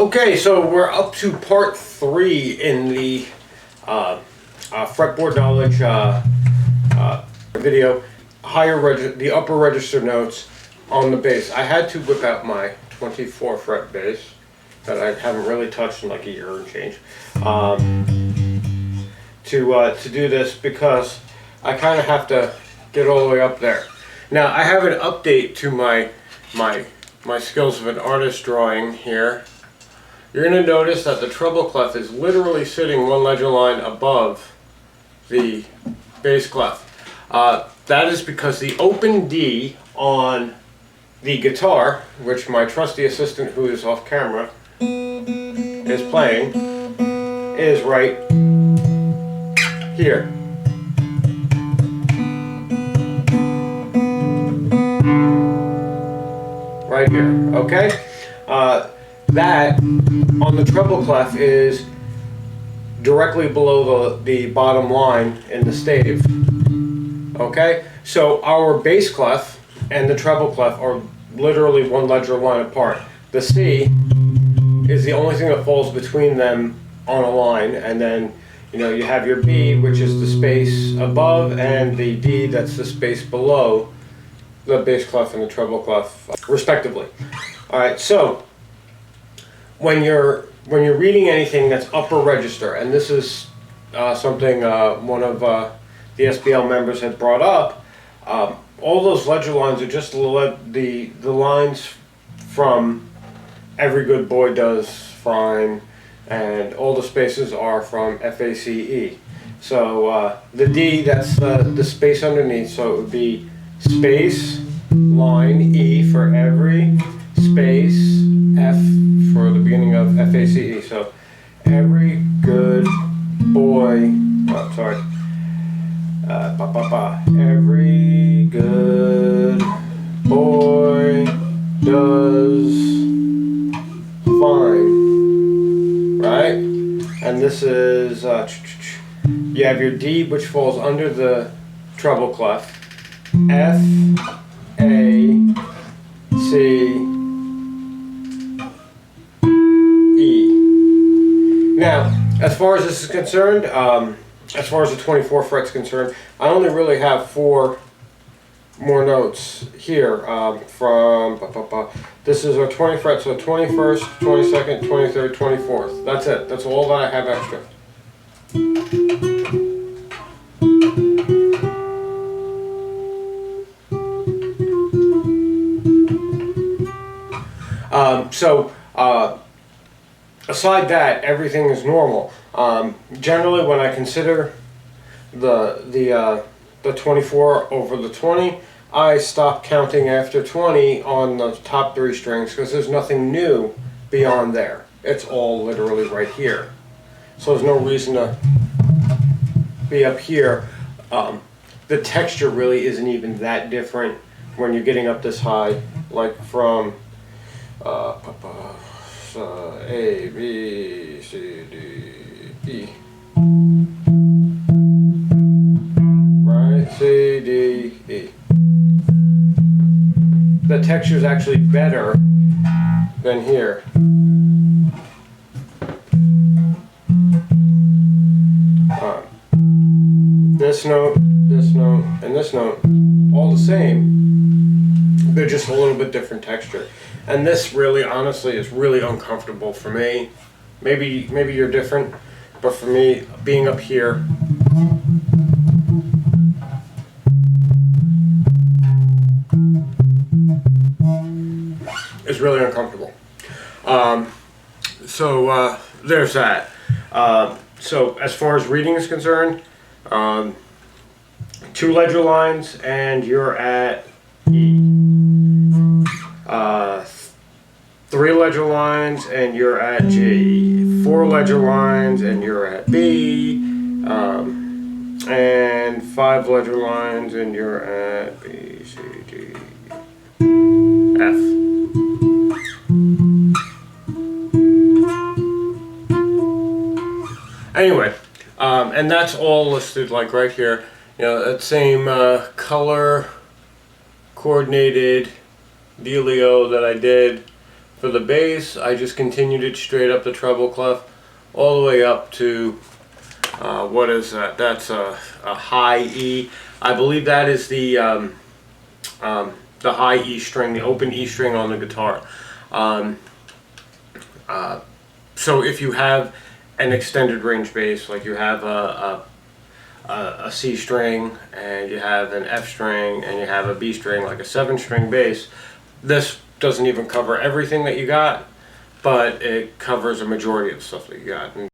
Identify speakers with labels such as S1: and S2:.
S1: Okay, so we're up to part 3 in the fretboard knowledge video. The upper register notes on the bass. I had to whip out my 24 fret bass that I haven't really touched in like a year and change to do this, because I kind of have to get all the way up there. Now I have an update to my skills of an artist drawing here. You're going to notice that the treble clef is literally sitting one ledger line above the bass clef. That is because the open D on the guitar, which my trusty assistant, who is off camera, is playing, is right here. Right here, okay? That on the treble clef is directly below the bottom line in the stave. Okay, so our bass clef and the treble clef are literally one ledger line apart. The C is the only thing that falls between them on a line, and then you have your B, which is the space above, and the D, that's the space below the bass clef and the treble clef, respectively. All right, so when you're reading anything that's upper register, and this is something one of the SBL members had brought up, all those ledger lines are just the lines from Every Good Boy Does Fine, and all the spaces are from FACE. So the D, that's the space underneath, so it would be space, line, E for every, space, F for the beginning of FACE. So every good boy, every good boy does fine, right? And this is, you have your D, which falls under the treble clef, F, A, C, Now, as far as this is concerned, as far as the 24 frets concerned, I only really have 4 more notes here from, this is our 20 frets, so 21st, 22nd, 23rd, 24th. That's it. That's all that I have extra. Aside that, everything is normal. Generally, when I consider the 24 over the 20, I stop counting after 20 on the top 3 strings, because there's nothing new beyond there. It's all literally right here. So there's no reason to be up here. The texture really isn't even that different when you're getting up this high, like from A, B, C, D, E. Right? C, D, E. The texture is actually better than here. This note, and this note, all the same. They're just a little bit different texture. And this really, honestly, is really uncomfortable for me. Maybe you're different, but for me, being up here, is really uncomfortable. So there's that. So as far as reading is concerned, 2 ledger lines and you're at E. 3 ledger lines and you're at G. 4 ledger lines and you're at B. And 5 ledger lines and you're at B, C, D, F. Anyway, and that's all listed like right here. That same color coordinated dealio that I did For the bass, I just continued it straight up the treble clef, all the way up to, what is that? That's a high E. I believe that is the high E string, the open E string on the guitar. So if you have an extended range bass, like you have a C string, and you have an F string, and you have a B string, like a 7-string bass, this doesn't even cover everything that you got, but it covers a majority of the stuff that you got. And